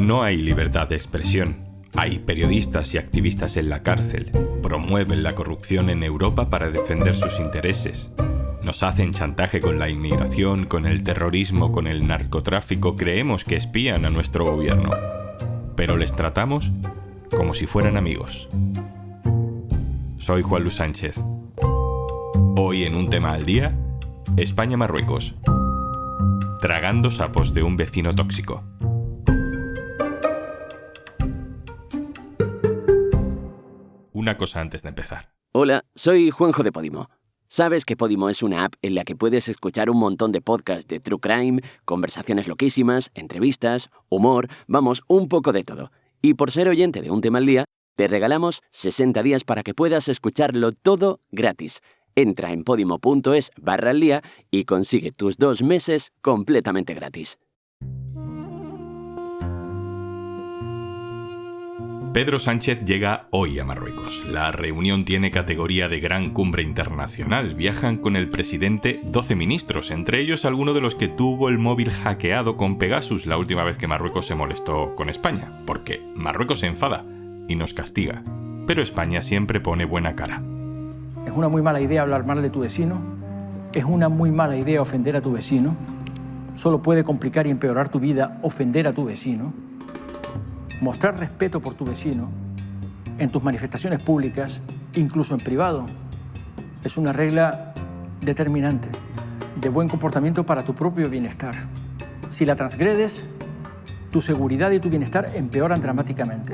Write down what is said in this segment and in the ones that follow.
No hay libertad de expresión. Hay periodistas y activistas en la cárcel. Promueven la corrupción en Europa para defender sus intereses. Nos hacen chantaje con la inmigración, con el terrorismo, con el narcotráfico. Creemos que espían a nuestro gobierno. Pero les tratamos como si fueran amigos. Soy Juan Luis Sánchez. Hoy en Un Tema al Día, España-Marruecos. Tragando sapos de un vecino tóxico. Una cosa antes de empezar. Hola, soy Juanjo de Podimo. ¿Sabes que Podimo es una app en la que puedes escuchar un montón de podcasts de true crime, conversaciones loquísimas, entrevistas, humor, vamos, un poco de todo? Y por ser oyente de Un Tema al Día, te regalamos 60 días para que puedas escucharlo todo gratis. Entra en podimo.es/aldía y consigue tus 2 meses completamente gratis. Pedro Sánchez llega hoy a Marruecos. La reunión tiene categoría de gran cumbre internacional. Viajan con el presidente 12 ministros, entre ellos alguno de los que tuvo el móvil hackeado con Pegasus la última vez que Marruecos se molestó con España, porque Marruecos se enfada y nos castiga, pero España siempre pone buena cara. Es una muy mala idea hablar mal de tu vecino, es una muy mala idea ofender a tu vecino, solo puede complicar y empeorar tu vida ofender a tu vecino. Mostrar respeto por tu vecino en tus manifestaciones públicas, incluso en privado, es una regla determinante de buen comportamiento para tu propio bienestar. Si la transgredes, tu seguridad y tu bienestar empeoran dramáticamente.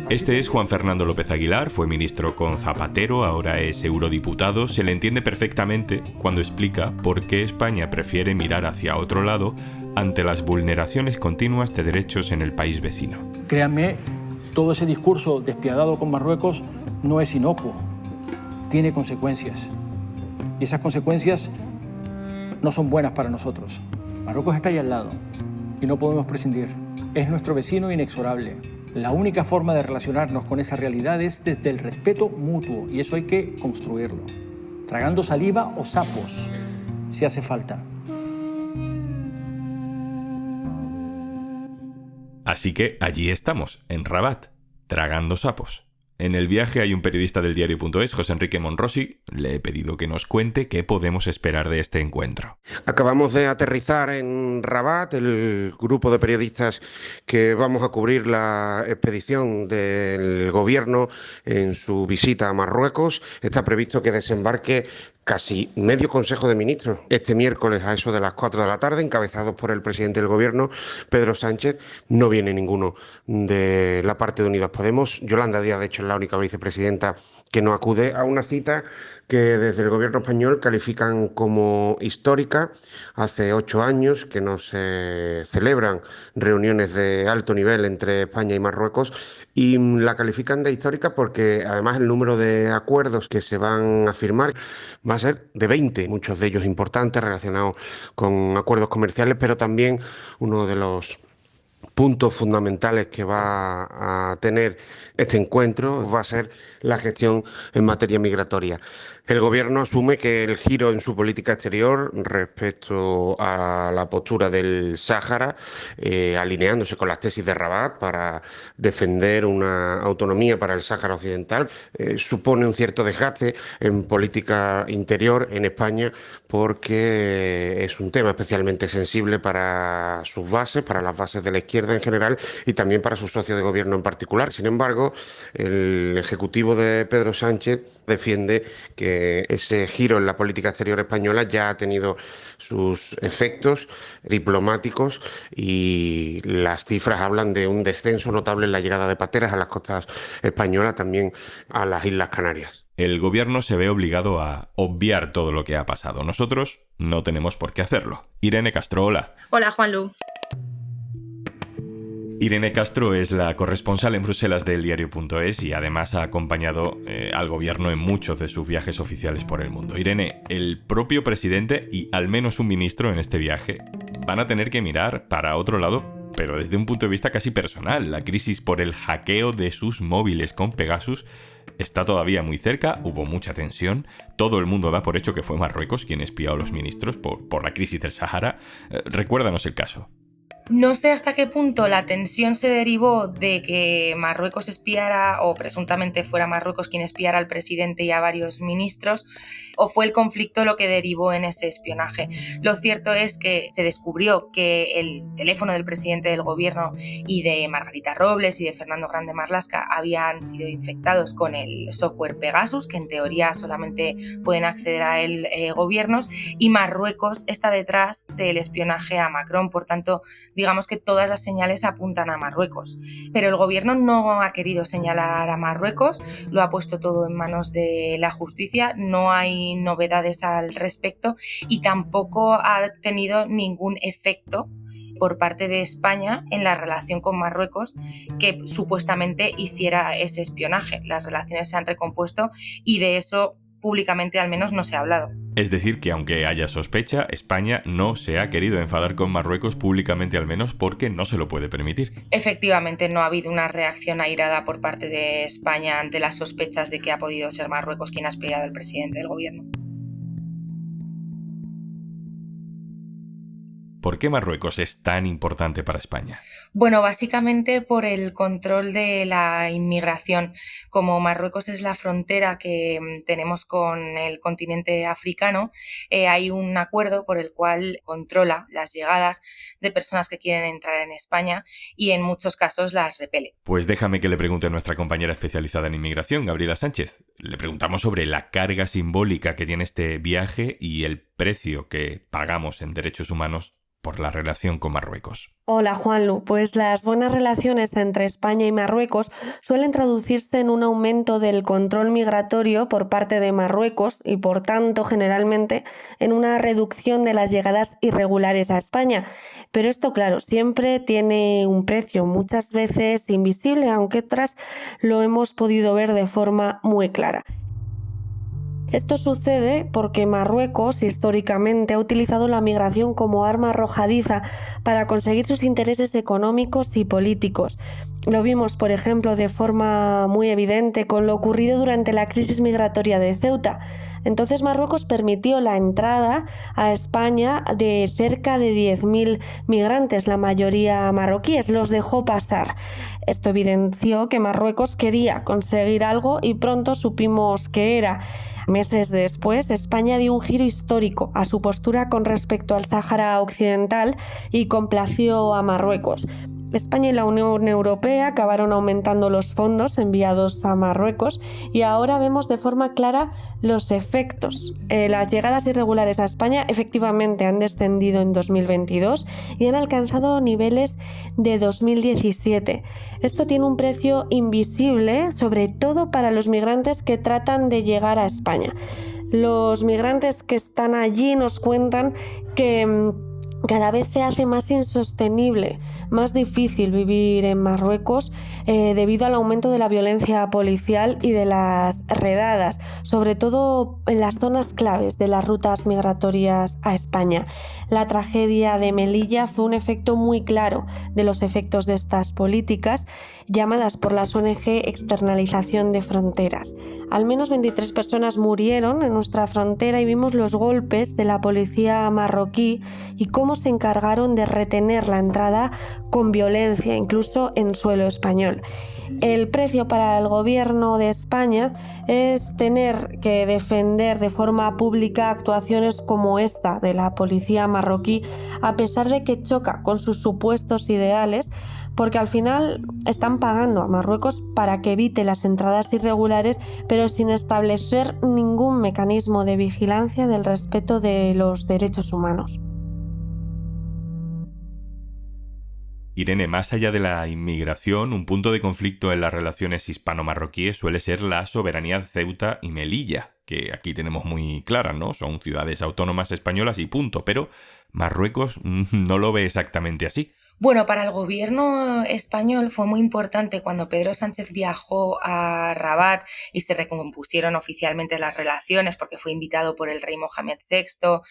Este es Juan Fernando López Aguilar, fue ministro con Zapatero, ahora es eurodiputado. Se le entiende perfectamente cuando explica por qué España prefiere mirar hacia otro lado ante las vulneraciones continuas de derechos en el país vecino. Créanme, todo ese discurso despiadado con Marruecos no es inocuo, tiene consecuencias. Y esas consecuencias no son buenas para nosotros. Marruecos está ahí al lado y no podemos prescindir. Es nuestro vecino inexorable. La única forma de relacionarnos con esa realidad es desde el respeto mutuo, y eso hay que construirlo. Tragando saliva o sapos, si hace falta. Así que allí estamos, en Rabat, tragando sapos. En el viaje hay un periodista del diario.es, José Enrique Monrosi. Le he pedido que nos cuente qué podemos esperar de este encuentro. Acabamos de aterrizar en Rabat, el grupo de periodistas que vamos a cubrir la expedición del gobierno en su visita a Marruecos. Está previsto que desembarque casi medio Consejo de Ministros este miércoles a eso de las 4 de la tarde, encabezados por el presidente del gobierno, Pedro Sánchez. No viene ninguno de la parte de Unidas Podemos. Yolanda Díaz, de hecho, es la única vicepresidenta que no acude a una cita que desde el gobierno español califican como histórica. Hace 8 años que no se celebran reuniones de alto nivel entre España y Marruecos, y la califican de histórica porque además el número de acuerdos que se van a firmar va a ser de 20, muchos de ellos importantes relacionados con acuerdos comerciales, pero también uno de los puntos fundamentales que va a tener este encuentro va a ser la gestión en materia migratoria. El gobierno asume que el giro en su política exterior respecto a la postura del Sáhara, alineándose con las tesis de Rabat para defender una autonomía para el Sáhara Occidental, supone un cierto desgaste en política interior en España, porque es un tema especialmente sensible para sus bases, para las bases de la izquierda en general y también para sus socios de gobierno en particular. Sin embargo, el Ejecutivo de Pedro Sánchez defiende que ese giro en la política exterior española ya ha tenido sus efectos diplomáticos y las cifras hablan de un descenso notable en la llegada de pateras a las costas españolas, también a las Islas Canarias. El gobierno se ve obligado a obviar todo lo que ha pasado. Nosotros no tenemos por qué hacerlo. Irene Castro, hola. Hola, Juanlu. Irene Castro es la corresponsal en Bruselas del diario.es y además ha acompañado al gobierno en muchos de sus viajes oficiales por el mundo. Irene, el propio presidente y al menos un ministro en este viaje van a tener que mirar para otro lado, pero desde un punto de vista casi personal. La crisis por el hackeo de sus móviles con Pegasus está todavía muy cerca, hubo mucha tensión, todo el mundo da por hecho que fue Marruecos quien espió a los ministros por la crisis del Sahara. Recuérdanos el caso. No sé hasta qué punto la tensión se derivó de que Marruecos espiara, o presuntamente fuera Marruecos quien espiara al presidente y a varios ministros, o fue el conflicto lo que derivó en ese espionaje. Lo cierto es que se descubrió que el teléfono del presidente del gobierno y de Margarita Robles y de Fernando Grande Marlaska habían sido infectados con el software Pegasus, que en teoría solamente pueden acceder a él gobiernos, y Marruecos está detrás del espionaje a Macron. Por tanto, digamos que todas las señales apuntan a Marruecos. Pero el gobierno no ha querido señalar a Marruecos, lo ha puesto todo en manos de la justicia, no hay novedades al respecto y tampoco ha tenido ningún efecto por parte de España en la relación con Marruecos que supuestamente hiciera ese espionaje. Las relaciones se han recompuesto y de eso públicamente al menos no se ha hablado. Es decir, que aunque haya sospecha, España no se ha querido enfadar con Marruecos públicamente al menos porque no se lo puede permitir. Efectivamente, no ha habido una reacción airada por parte de España ante las sospechas de que ha podido ser Marruecos quien ha espiado al presidente del gobierno. ¿Por qué Marruecos es tan importante para España? Bueno, básicamente por el control de la inmigración. Como Marruecos es la frontera que tenemos con el continente africano, hay un acuerdo por el cual controla las llegadas de personas que quieren entrar en España y en muchos casos las repele. Pues déjame que le pregunte a nuestra compañera especializada en inmigración, Gabriela Sánchez. Le preguntamos sobre la carga simbólica que tiene este viaje y el precio que pagamos en derechos humanos por la relación con Marruecos. Hola Juanlu, pues las buenas relaciones entre España y Marruecos suelen traducirse en un aumento del control migratorio por parte de Marruecos y por tanto generalmente en una reducción de las llegadas irregulares a España. Pero esto claro, siempre tiene un precio, muchas veces invisible, aunque otras lo hemos podido ver de forma muy clara. Esto sucede porque Marruecos históricamente ha utilizado la migración como arma arrojadiza para conseguir sus intereses económicos y políticos. Lo vimos, por ejemplo, de forma muy evidente con lo ocurrido durante la crisis migratoria de Ceuta. Entonces Marruecos permitió la entrada a España de cerca de 10.000 migrantes, la mayoría marroquíes, los dejó pasar. Esto evidenció que Marruecos quería conseguir algo y pronto supimos qué era. Meses después, España dio un giro histórico a su postura con respecto al Sáhara Occidental y complació a Marruecos. España y la Unión Europea acabaron aumentando los fondos enviados a Marruecos y ahora vemos de forma clara los efectos. Las llegadas irregulares a España efectivamente han descendido en 2022 y han alcanzado niveles de 2017. Esto tiene un precio invisible, sobre todo para los migrantes que tratan de llegar a España. Los migrantes que están allí nos cuentan que cada vez se hace más insostenible, más difícil vivir en Marruecos debido al aumento de la violencia policial y de las redadas, sobre todo en las zonas claves de las rutas migratorias a España. La tragedia de Melilla fue un efecto muy claro de los efectos de estas políticas llamadas por las ONG externalización de fronteras. Al menos 23 personas murieron en nuestra frontera y vimos los golpes de la policía marroquí y cómo se encargaron de retener la entrada con violencia, incluso en suelo español. El precio para el gobierno de España es tener que defender de forma pública actuaciones como esta de la policía marroquí, a pesar de que choca con sus supuestos ideales, porque al final están pagando a Marruecos para que evite las entradas irregulares, pero sin establecer ningún mecanismo de vigilancia del respeto de los derechos humanos. Irene, más allá de la inmigración, un punto de conflicto en las relaciones hispano-marroquíes suele ser la soberanía de Ceuta y Melilla, que aquí tenemos muy claras, ¿no? Son ciudades autónomas españolas y punto, pero Marruecos no lo ve exactamente así. Bueno, para el gobierno español fue muy importante cuando Pedro Sánchez viajó a Rabat y se recompusieron oficialmente las relaciones porque fue invitado por el rey Mohamed VI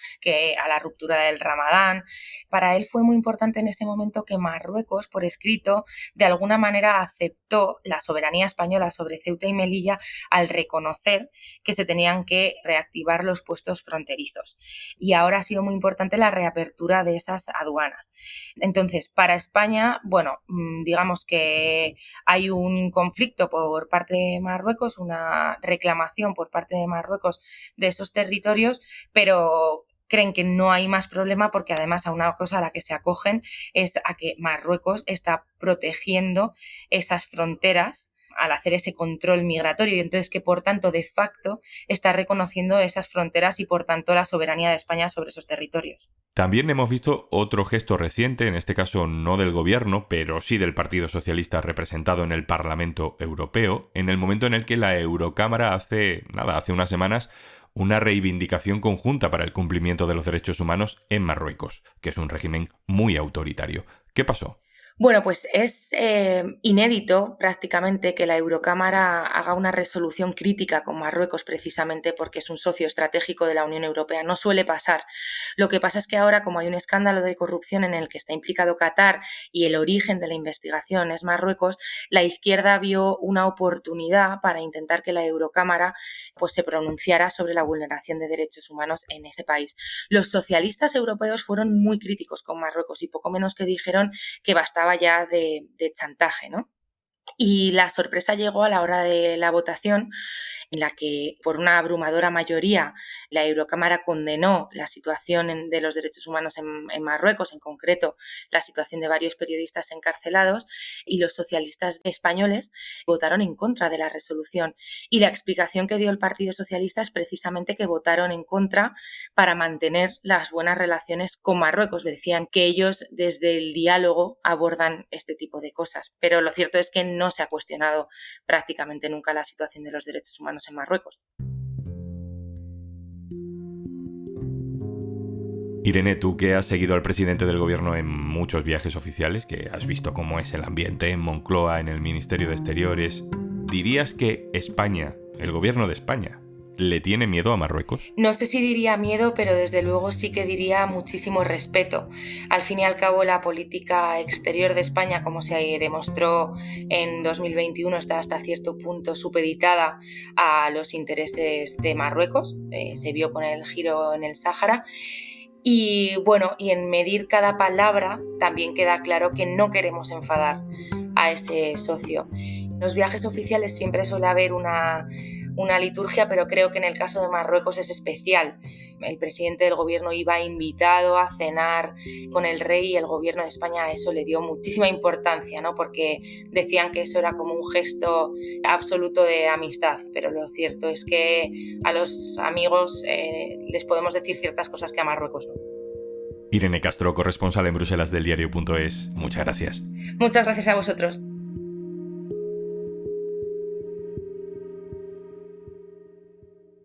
a la ruptura del Ramadán. Para él fue muy importante en ese momento que Marruecos, por escrito, de alguna manera aceptó la soberanía española sobre Ceuta y Melilla al reconocer que se tenían que reactivar los puestos fronterizos. Y ahora ha sido muy importante la reapertura de esas aduanas. Entonces, Para España, bueno, digamos que hay un conflicto por parte de Marruecos, una reclamación por parte de Marruecos de esos territorios, pero creen que no hay más problema porque además a una cosa a la que se acogen es a que Marruecos está protegiendo esas fronteras al hacer ese control migratorio y entonces que por tanto de facto está reconociendo esas fronteras y por tanto la soberanía de España sobre esos territorios. También hemos visto otro gesto reciente, en este caso no del gobierno, pero sí del Partido Socialista representado en el Parlamento Europeo, en el momento en el que la Eurocámara hace unas semanas, una reivindicación conjunta para el cumplimiento de los derechos humanos en Marruecos, que es un régimen muy autoritario. ¿Qué pasó? Bueno, pues es inédito prácticamente que la Eurocámara haga una resolución crítica con Marruecos precisamente porque es un socio estratégico de la Unión Europea. No suele pasar. Lo que pasa es que ahora, como hay un escándalo de corrupción en el que está implicado Qatar y el origen de la investigación es Marruecos, la izquierda vio una oportunidad para intentar que la Eurocámara pues, se pronunciara sobre la vulneración de derechos humanos en ese país. Los socialistas europeos fueron muy críticos con Marruecos y poco menos que dijeron que bastaba ya de chantaje, ¿no? Y la sorpresa llegó a la hora de la votación, en la que por una abrumadora mayoría la Eurocámara condenó la situación de los derechos humanos en Marruecos, en concreto la situación de varios periodistas encarcelados, y los socialistas españoles votaron en contra de la resolución. Y la explicación que dio el Partido Socialista es precisamente que votaron en contra para mantener las buenas relaciones con Marruecos. Decían que ellos desde el diálogo abordan este tipo de cosas, pero lo cierto es que no se ha cuestionado prácticamente nunca la situación de los derechos humanos en Marruecos. Irene, tú que has seguido al presidente del gobierno en muchos viajes oficiales, que has visto cómo es el ambiente en Moncloa, en el Ministerio de Exteriores, ¿dirías que España, el gobierno de España, le tiene miedo a Marruecos? No sé si diría miedo, pero desde luego sí que diría muchísimo respeto. Al fin y al cabo, la política exterior de España, como se demostró en 2021, está hasta cierto punto supeditada a los intereses de Marruecos. Se vio con el giro en el Sáhara. Y bueno, y en medir cada palabra también queda claro que no queremos enfadar a ese socio. En los viajes oficiales siempre suele haber una liturgia, pero creo que en el caso de Marruecos es especial. El presidente del gobierno iba invitado a cenar con el rey y el gobierno de España a eso le dio muchísima importancia, ¿no? Porque decían que eso era como un gesto absoluto de amistad, pero lo cierto es que a los amigos les podemos decir ciertas cosas que a Marruecos no. Irene Castro, corresponsal en Bruselas del diario.es, muchas gracias. Muchas gracias a vosotros.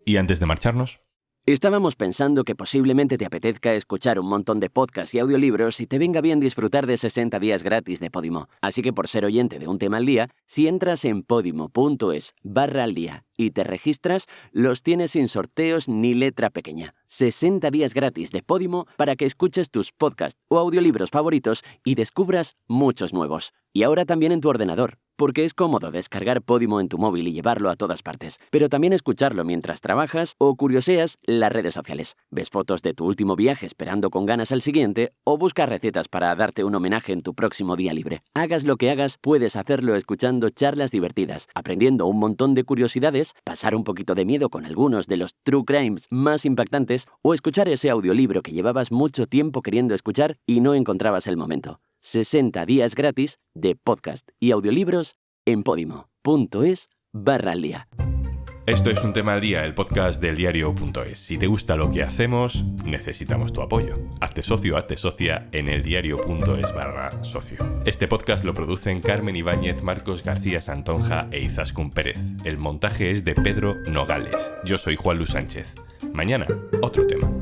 Y antes de marcharnos, estábamos pensando que posiblemente te apetezca escuchar un montón de podcasts y audiolibros y te venga bien disfrutar de 60 días gratis de Podimo. Así que por ser oyente de Un Tema al Día, si entras en podimo.es/aldía y te registras, los tienes sin sorteos ni letra pequeña. 60 días gratis de Podimo para que escuches tus podcasts o audiolibros favoritos y descubras muchos nuevos. Y ahora también en tu ordenador, porque es cómodo descargar Podimo en tu móvil y llevarlo a todas partes, pero también escucharlo mientras trabajas o curioseas las redes sociales. Ves fotos de tu último viaje esperando con ganas al siguiente o buscas recetas para darte un homenaje en tu próximo día libre. Hagas lo que hagas, puedes hacerlo escuchando charlas divertidas, aprendiendo un montón de curiosidades, pasar un poquito de miedo con algunos de los true crimes más impactantes o escuchar ese audiolibro que llevabas mucho tiempo queriendo escuchar y no encontrabas el momento. 60 días gratis de podcast y audiolibros en podimo.es/aldía. Esto es Un Tema al Día, el podcast del diario.es. Si te gusta lo que hacemos, necesitamos tu apoyo. Hazte socio, hazte socia en eldiario.es/socio. Este podcast lo producen Carmen Ibáñez, Marcos García Santonja e Izaskun Pérez. El montaje es de Pedro Nogales. Yo soy Juan Luis Sánchez. Mañana, otro tema.